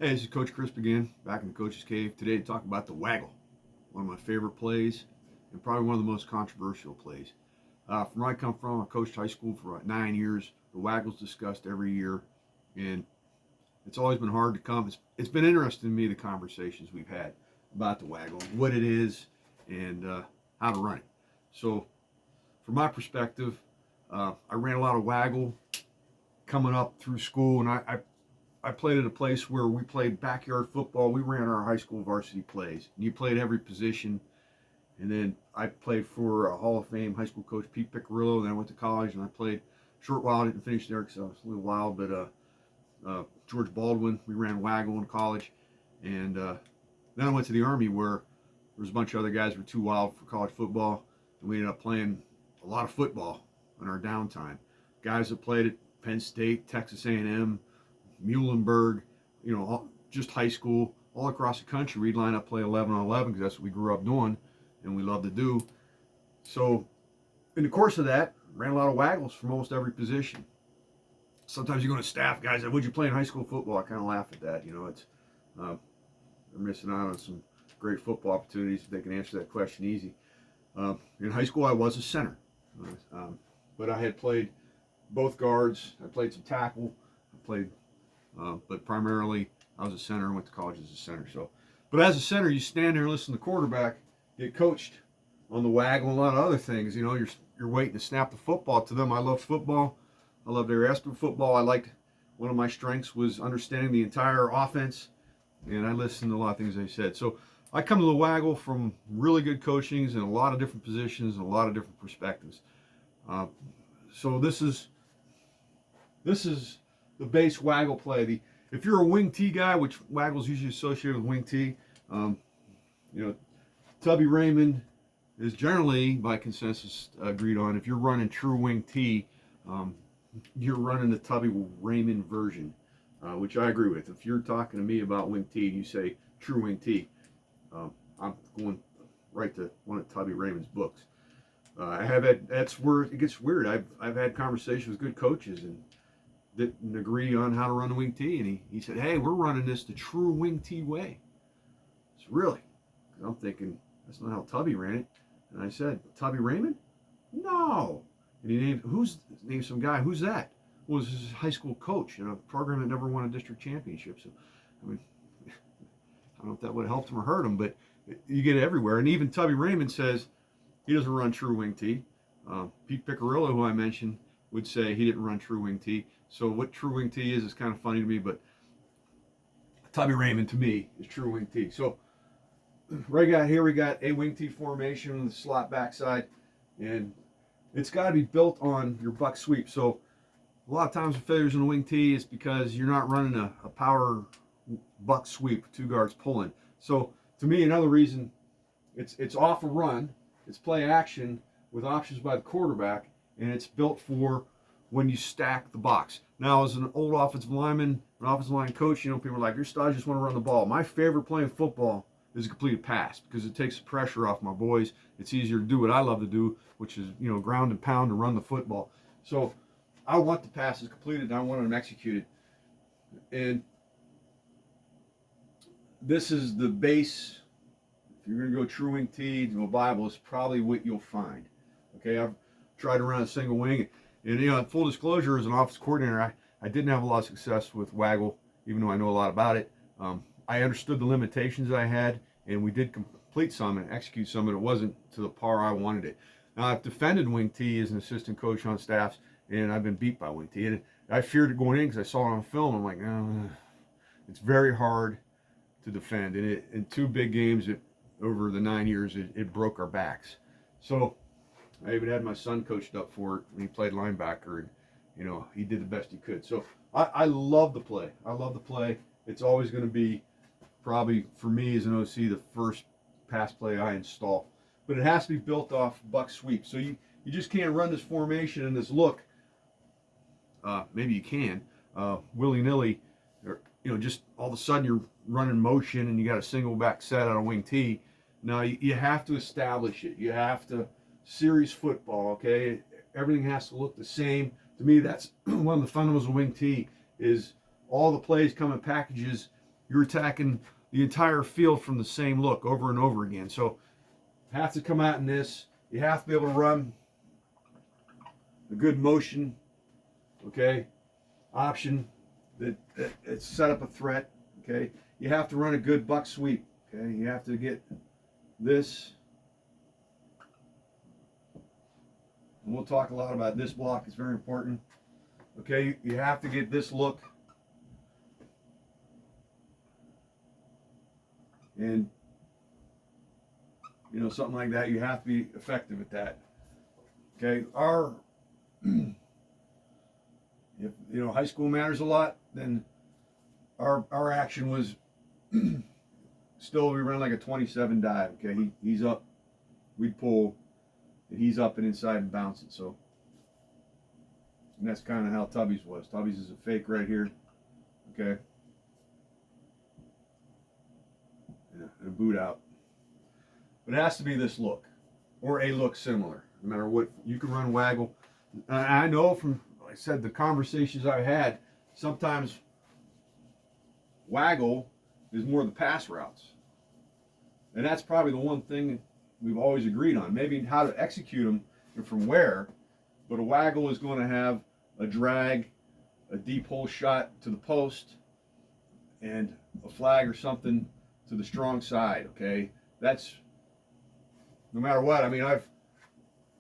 Hey, this is Coach Crisp again, back in the Coach's Cave. Today to talk about the Waggle, one of my favorite plays, and probably one of the most controversial plays. From where I come from, I coached high school for about 9 years. The Waggle's discussed every year, and it's always been hard to come. It's been interesting to me, the conversations we've had about the Waggle, what it is, and how to run it. So, from my perspective, I ran a lot of Waggle coming up through school, and I played at a place where we played backyard football. We ran our high school varsity plays. And you played every position. And then I played for a Hall of Fame high school coach, Pete Picarillo. Then I went to college and I played a short while. I didn't finish there because I was a little wild. But George Baldwin, we ran Waggle in college. And then I went to the Army where there was a bunch of other guys who were too wild for college football. And we ended up playing a lot of football in our downtime. Guys that played at Penn State, Texas A&M, Muhlenberg, just high school, all across the country. We'd line up, play 11 on 11 because that's what we grew up doing and we love to do. So, in the course of that, ran a lot of Waggles from almost every position. Sometimes you're going to staff guys that, would you play in high school football? I kind of laugh at that. They're missing out on some great football opportunities if they can answer that question easy. In high school, I was a center, but I had played both guards. I played some tackle. I played but primarily I was a center and went to college as a center. But as a center, you stand there and listen to the quarterback get coached on the Waggle and a lot of other things. You're waiting to snap the football to them. I loved football. I loved their aspect of football. One of my strengths was understanding the entire offense, and I listened to a lot of things they said. So I come to the Waggle from really good coachings in a lot of different positions and a lot of different perspectives. So this is the base Waggle play. If you're a wing T guy, which Waggle's usually associated with wing T, Tubby Raymond is generally, by consensus, agreed on. If you're running true wing T, you're running the Tubby Raymond version, which I agree with. If you're talking to me about wing T and you say true wing T, I'm going right to one of Tubby Raymond's books. That's where it gets weird. I've had conversations with good coaches and didn't agree on how to run the wing T, and he said, hey, we're running this the true wing T way. It's really, I'm thinking, that's not how Tubby ran it. And I said, Tubby Raymond? No. And he named some guy. Who's that? Well, it was his high school coach in a program that never won a district championship. So, I don't know if that would have helped him or hurt him, but you get it everywhere. And even Tubby Raymond says he doesn't run true wing T. Pete Picarillo, who I mentioned, would say he didn't run true wing T. So what true wing T is kind of funny to me, but Tubby Raymond to me is true wing T. So right here we got a wing T formation on the slot backside, and it's got to be built on your buck sweep. So a lot of times with failures in the wing T is because you're not running a power buck sweep, two guards pulling. So to me, another reason it's off a run, it's play action with options by the quarterback, and it's built for when you stack the box. Now, as an old offensive lineman, an offensive line coach, people are like, your style just want to run the ball. My favorite play in football is a completed pass because it takes the pressure off my boys. It's easier to do what I love to do, which is, ground and pound and run the football. So I want the passes completed and I want them executed. And this is the base. If you're going to go true wing T to a Bible, it's probably what you'll find. Okay, I've tried to run a single wing. And full disclosure, as an office coordinator, I didn't have a lot of success with Waggle, even though I know a lot about it. I understood the limitations I had, and we did complete some and execute some, but it wasn't to the par I wanted it. Now, I've defended wing T as an assistant coach on staffs, and I've been beat by wing T. And I feared it going in because I saw it on film. I'm like, it's very hard to defend. And in two big games over the 9 years, it broke our backs. So I even had my son coached up for it when he played linebacker, and he did the best he could. So I love the play. I love the play. It's always going to be probably for me as an OC the first pass play I install, but it has to be built off buck sweep. So you just can't run this formation and this look. Maybe you can willy nilly, or just all of a sudden you're running motion and you got a single back set on a wing T. No, you have to establish it. You have to. Series football, okay? Everything has to look the same. To me, that's one of the fundamentals of wing T is all the plays come in packages you're attacking the entire field from the same look over and over again. So have to come out in this. You have to be able to run a good motion, okay, option that set up a threat, okay. You have to run a good buck sweep, okay. You have to get this, and we'll talk a lot about this block. It's very important, okay. You have to get this look, and you know, something like that. You have to be effective at that, okay. If you know high school matters a lot, then our action was still, we ran like a 27 dive. Okay, he's up, we'd pull, and he's up and inside and bounce it. So, and that's kind of how Tubby's was. Tubby's is a fake right here. Okay, and a boot out. But it has to be this look, or a look similar. No matter what, you can run Waggle. I know from, like I said, the conversations I've had, sometimes Waggle is more the pass routes. And that's probably the one thing we've always agreed on. Maybe how to execute them and from where, but a Waggle is going to have a drag, a deep hole shot to the post, and a flag or something to the strong side, okay? That's, no matter what. I mean, I've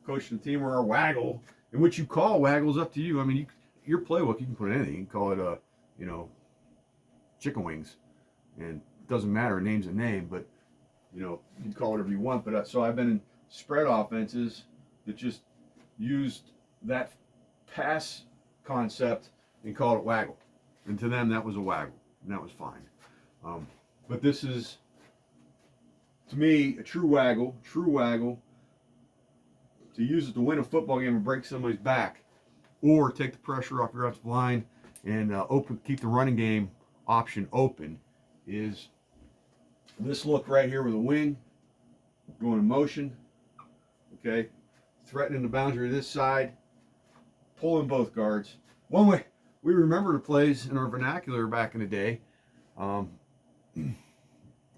coached a team where our Waggle, and what you call Waggle is up to you. I mean, your playbook, you can put anything. You can call it you know, chicken wings, and it doesn't matter. A name's a name, but you know, you can call it whatever you want. But so I've been in spread offenses that just used that pass concept and called it Waggle, and to them that was a Waggle, and that was fine. But this is, to me, a true Waggle. To use it to win a football game and break somebody's back, or take the pressure off your offensive line and keep the running game option open, is this look right here with a wing, going in motion, okay, threatening the boundary of this side, pulling both guards. One way we remember the plays in our vernacular back in the day,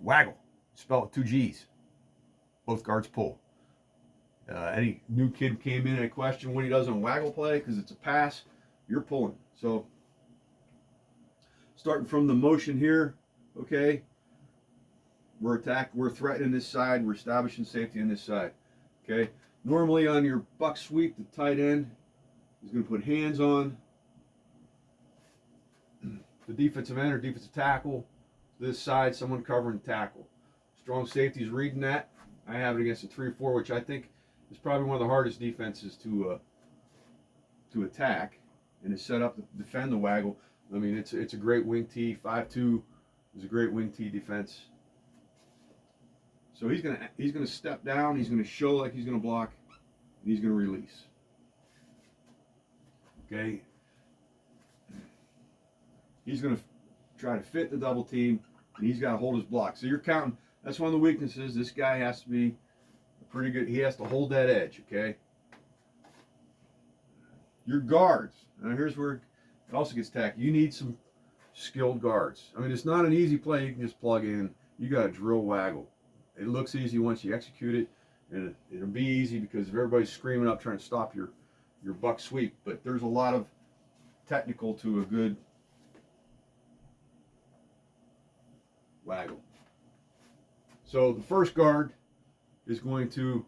Waggle, spelled with 2 G's, both guards pull. Any new kid came in and question what he does on Waggle play, because it's a pass, you're pulling. So starting from the motion here, okay, we're threatening this side, we're establishing safety on this side, okay. Normally on your buck sweep, the tight end is going to put hands on the defensive end or defensive tackle. This side, someone covering the tackle. Strong safety is reading that. I have it against a 3-4, which I think is probably one of the hardest defenses to attack, and is set up to defend the Waggle. I mean, it's a great wing tee. 5-2 is a great wing tee defense. So he's gonna step down. He's gonna show like he's gonna block, and he's gonna release. Okay. He's gonna try to fit the double team, and he's got to hold his block. So you're counting. That's one of the weaknesses. This guy has to be pretty good. He has to hold that edge, okay? Your guards. Now here's where it also gets tacky. You need some skilled guards. I mean, it's not an easy play you can just plug in. You got to drill Waggle. It looks easy once you execute it, and it'll be easy because if everybody's screaming up trying to stop your buck sweep. But there's a lot of technical to a good Waggle. So the first guard is going to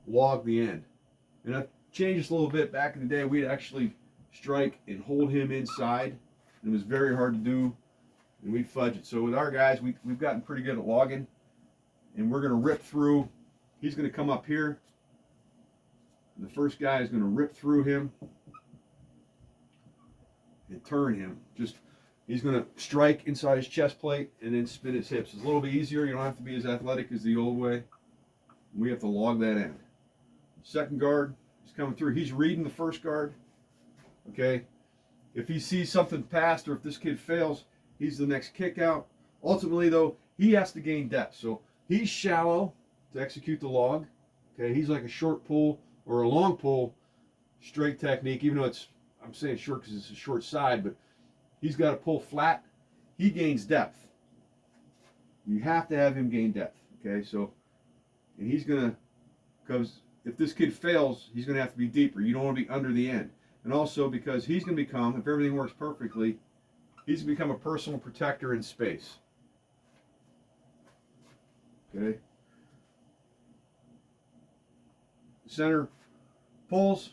log the end. And I've changed this a little bit. Back in the day, we'd actually strike and hold him inside. And it was very hard to do, and we'd fudge it. So with our guys, we've gotten pretty good at logging. And we're going to rip through. He's going to come up here. And the first guy is going to rip through him and turn him. He's going to strike inside his chest plate and then spin his hips. It's a little bit easier. You don't have to be as athletic as the old way. We have to log that in. Second guard is coming through. He's reading the first guard. Okay. If he sees something past, or if this kid fails, he's the next kick out. Ultimately, though, he has to gain depth. So he's shallow to execute the log. Okay. He's like a short pull or a long pull straight technique, even though I'm saying short because it's a short side, but he's got to pull flat. He gains depth. You have to have him gain depth. Okay, so and he's gonna, because if this kid fails, he's gonna have to be deeper. You don't want to be under the end, and also because he's gonna become, if everything works perfectly, he's gonna become a personal protector in space. Okay. Center pulls,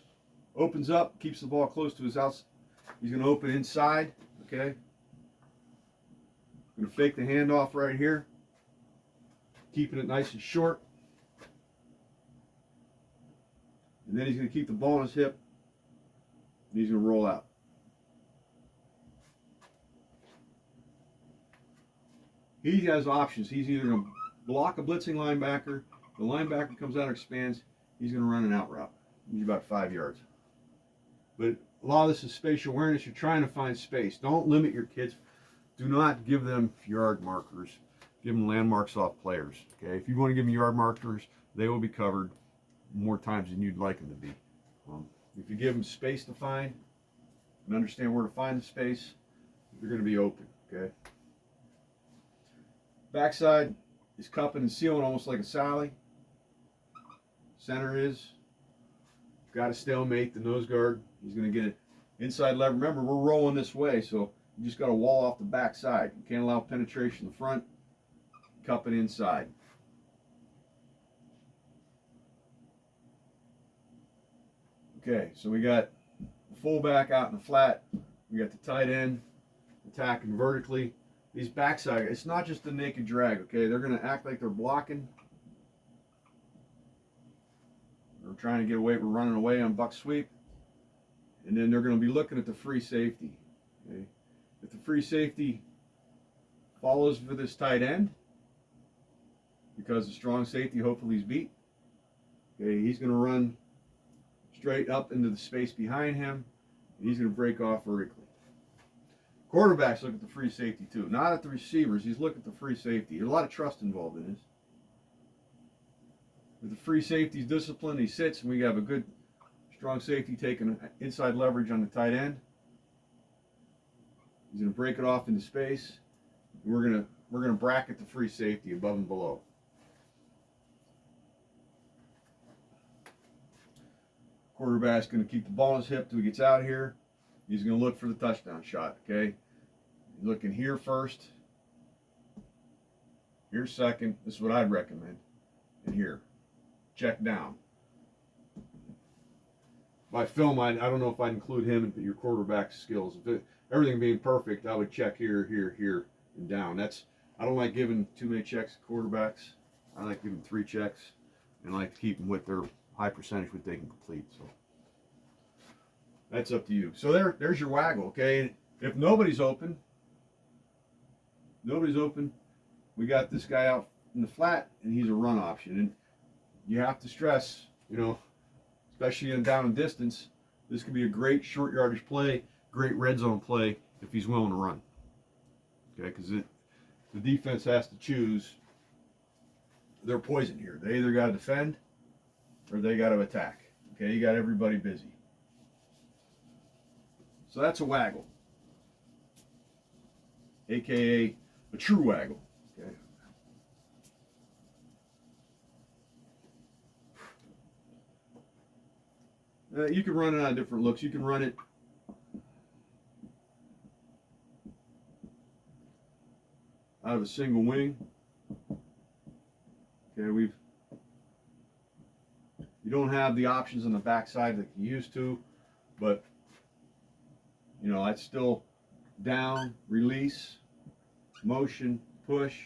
opens up, keeps the ball close to his house. He's going to open inside. Okay. Going to fake the handoff right here, keeping it nice and short. And then he's going to keep the ball on his hip, and he's going to roll out. He has options. He's either going to block a blitzing linebacker, the linebacker comes out or expands, he's going to run an out route. He's about 5 yards. But a lot of this is spatial awareness. You're trying to find space. Don't limit your kids. Do not give them yard markers. Give them landmarks off players. Okay. If you want to give them yard markers, they will be covered more times than you'd like them to be. If you give them space to find and understand where to find the space, they're going to be open. Okay. Backside is cupping and sealing almost like a Sally. Center is got to stalemate the nose guard. He's going to get it inside lever. Remember, we're rolling this way, so you just got to wall off the back side. You can't allow penetration in the front. Cup it inside. Okay, so we got the fullback out in the flat. We got the tight end attacking vertically. These backside, it's not just a naked drag, okay? They're going to act like they're blocking. They're trying to get away. We're running away on buck sweep. And then they're going to be looking at the free safety. Okay? If the free safety follows for this tight end, because the strong safety hopefully is beat, okay, he's going to run straight up into the space behind him, and he's going to break off vertically. Quarterbacks look at the free safety too, not at the receivers. He's looking at the free safety. There's a lot of trust involved in this. If the free safety's disciplined, he sits, and we have a good strong safety taking inside leverage on the tight end. He's going to break it off into space. And we're going to bracket the free safety above and below. Quarterback's going to keep the ball on his hip till he gets out of here. He's going to look for the touchdown shot. Okay, he's looking here first, here second. This is what I'd recommend, and here. Check down. By film, I don't know if I'd include him in your quarterback skills. If everything being perfect, I would check here, here, here, and down. I don't like giving too many checks to quarterbacks. I like giving 3 checks, and I like to keep them with their high percentage what they can complete. So that's up to you. So there's your waggle. Okay, if nobody's open, we got this guy out in the flat, and he's a run option. And you have to stress, especially in down and distance, this could be a great short yardage play, great red zone play if he's willing to run. Okay, because the defense has to choose their poison here. They either got to defend or they got to attack. Okay, you got everybody busy. So that's a waggle, aka a true waggle. Okay. You can run it on different looks. You can run it out of a single wing. Okay, you don't have the options on the backside that you used to, but it's still down, release, motion, push,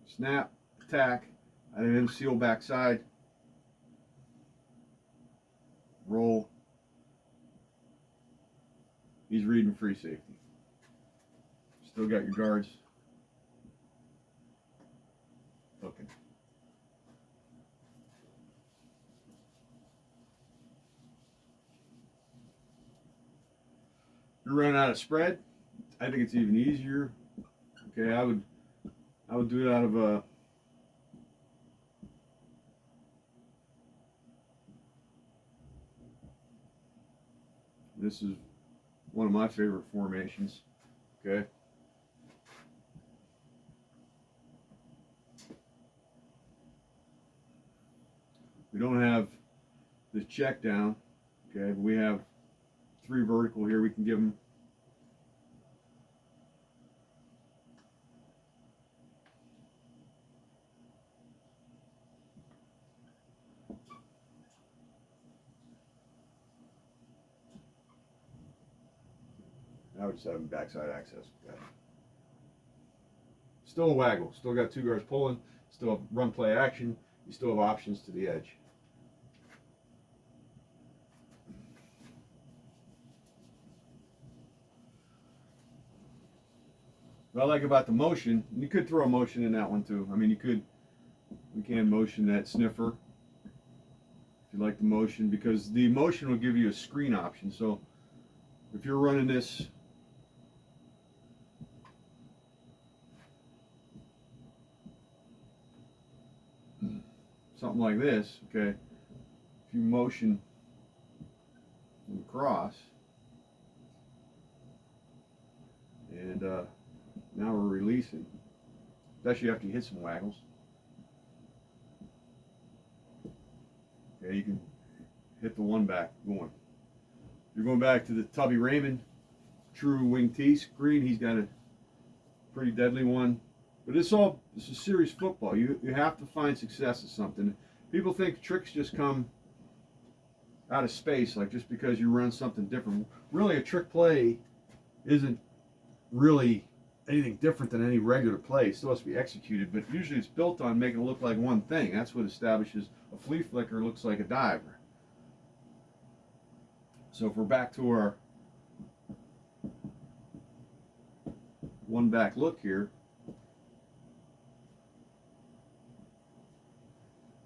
snap, attack, and then seal backside. Roll. He's reading free safety. Still got your guards. Looking. You're running out of spread. I think it's even easier. Okay, I would do it out of a this is one of my favorite formations. Okay. We don't have this check down, okay, but we have 3 vertical here. We can give them now we're just having backside access. Okay. Still a waggle. Still got 2 guards pulling. Still have run play action. You still have options to the edge. What I like about the motion, you could throw a motion in that one too. I mean, we can motion that sniffer if you like the motion, because the motion will give you a screen option. So if you're running this something like this, okay, if you motion across, and now we're releasing, especially after you hit some waggles. Okay, you can hit the one back going. You're going back to the Tubby Raymond true wing tee screen. He's got a pretty deadly one. But it's a serious football. You have to find success at something. People think tricks just come out of space, like just because you run something different. Really, a trick play isn't really anything different than any regular play. It still has to be executed, but usually it's built on making it look like one thing. That's what establishes a flea flicker looks like a diver. So if we're back to our one back look here,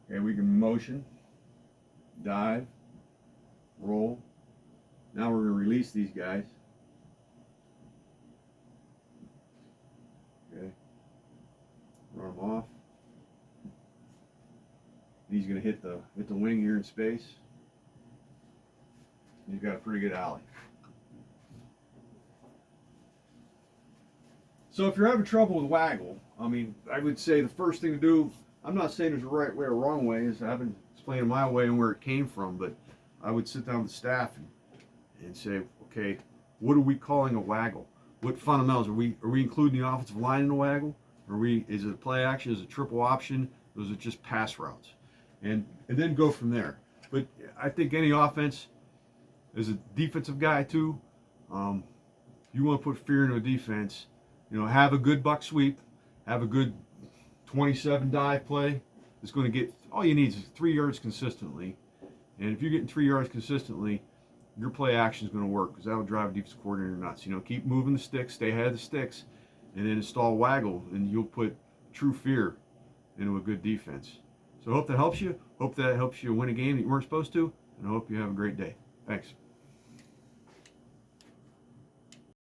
okay, we can motion, dive, roll. Now we're going to release these guys. Okay, run them off. He's going to hit the wing here in space. He's got a pretty good alley. So if you're having trouble with waggle, I mean, I would say the first thing to do, I'm not saying there's a right way or wrong way, as I've been explaining my way and where it came from, but I would sit down with the staff and say, okay, what are we calling a waggle? What fundamentals are we including the offensive line in a waggle? Is it a play action? Is it a triple option? Those are just pass routes, and then go from there. But I think any offense, as a defensive guy too, you want to put fear into a defense. You know, have a good buck sweep, have a good 27 dive play. It's going to get, all you need is 3 yards consistently. And if you're getting 3 yards consistently, your play action is going to work, because that will drive a defensive coordinator nuts. You know, keep moving the sticks, stay ahead of the sticks, and then install waggle, and you'll put true fear into a good defense. So I hope that helps you. Hope that helps you win a game that you weren't supposed to, and I hope you have a great day. Thanks.